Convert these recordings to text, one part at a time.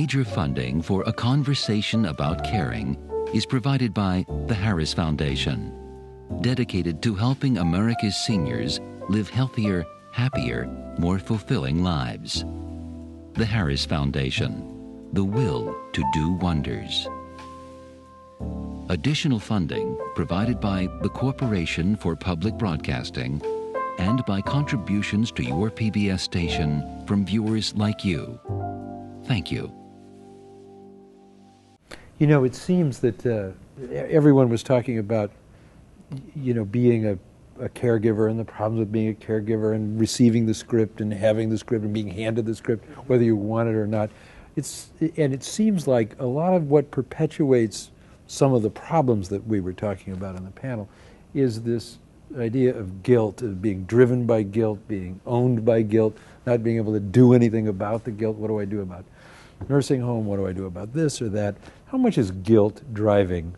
Major funding for A Conversation About Caring is provided by the Harris Foundation, dedicated to helping America's seniors live healthier, happier, more fulfilling lives. The Harris Foundation, the will to do wonders. Additional funding provided by the Corporation for Public Broadcasting and by contributions to your PBS station from viewers like you. Thank you. You know, it seems that everyone was talking about, you know, being a caregiver and the problems with being a caregiver and receiving the script and having the script and being handed the script, whether you want it or not. And it seems like a lot of what perpetuates some of the problems that we were talking about on the panel is this idea of guilt, of being driven by guilt, being owned by guilt, not being able to do anything about the guilt. What do I do about nursing home? What do I do about this or that? How much is guilt driving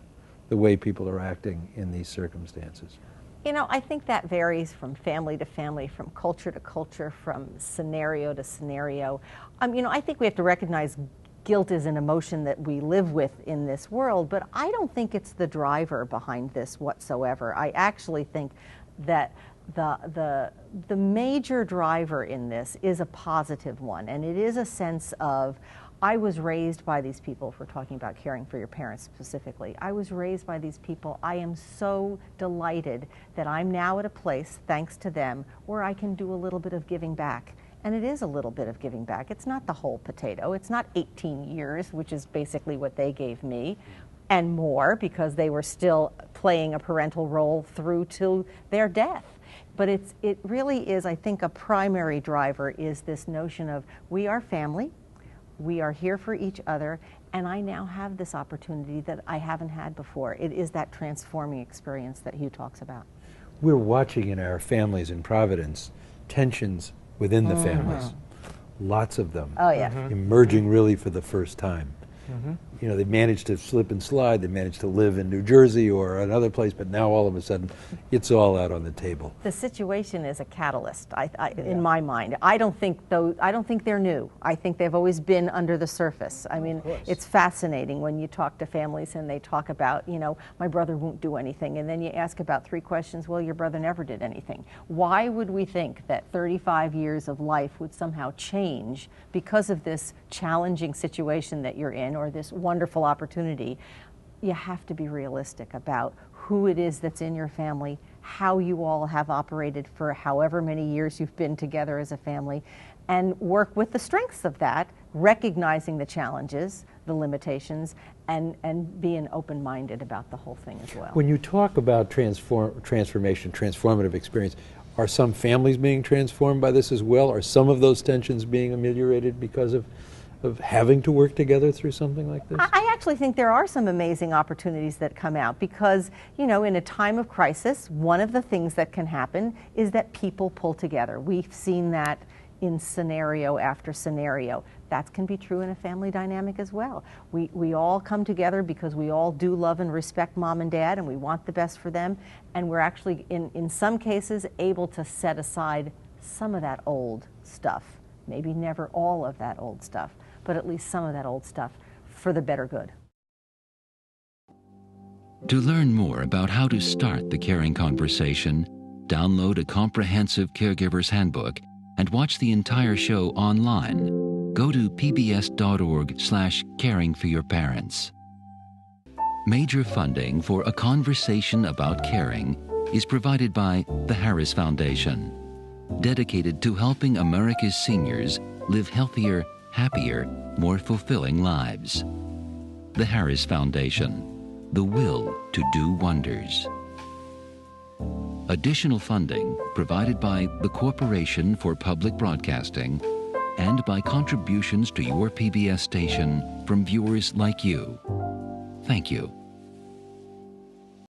the way people are acting in these circumstances? You know, I think that varies from family to family, from culture to culture, from scenario to scenario. You know, I think we have to recognize guilt is an emotion that we live with in this world, but I don't think it's the driver behind this whatsoever. I actually think that the major driver in this is a positive one, and it is a sense of, I was raised by these people, if we're talking about caring for your parents specifically. I was raised by these people. I am so delighted that I'm now at a place, thanks to them, where I can do a little bit of giving back. And it is a little bit of giving back. It's not the whole potato. It's not 18 years, which is basically what they gave me, and more, because they were still playing a parental role through to their death. But it really is, I think, a primary driver is this notion of we are family, we are here for each other, and I now have this opportunity that I haven't had before. It is that transforming experience that Hugh talks about. We're watching in our families in Providence tensions within the families, lots of them, emerging really for the first time. You know, they managed to slip and slide, they managed to live in New Jersey or another place, but now all of a sudden it's all out on the table. The situation is a catalyst, in my mind. I don't think they're new. I think they've always been under the surface. I mean, it's fascinating when you talk to families and they talk about, you know, my brother won't do anything, and then you ask about 3 questions, well, your brother never did anything. Why would we think that 35 years of life would somehow change because of this challenging situation that you're in, or this wonderful opportunity? You have to be realistic about who it is that's in your family, how you all have operated for however many years you've been together as a family, and work with the strengths of that, recognizing the challenges, the limitations, and being open-minded about the whole thing as well. When you talk about transformation, transformative experience, are some families being transformed by this as well? Are some of those tensions being ameliorated because of having to work together through something like this? I actually think there are some amazing opportunities that come out because, you know, in a time of crisis, one of the things that can happen is that people pull together. We've seen that in scenario after scenario. That can be true in a family dynamic as well. We all come together because we all do love and respect mom and dad, and we want the best for them, and we're actually, in some cases, able to set aside some of that old stuff. Maybe never all of that old stuff, but at least some of that old stuff for the better good. To learn more about how to start the caring conversation, download a comprehensive caregiver's handbook and watch the entire show online. Go to pbs.org/caringforyourparents. Major funding for A Conversation About Caring is provided by the Harris Foundation, dedicated to helping America's seniors live healthier, happier, more fulfilling lives. The Harris Foundation, the will to do wonders. Additional funding provided by the Corporation for Public Broadcasting and by contributions to your PBS station from viewers like you. Thank you.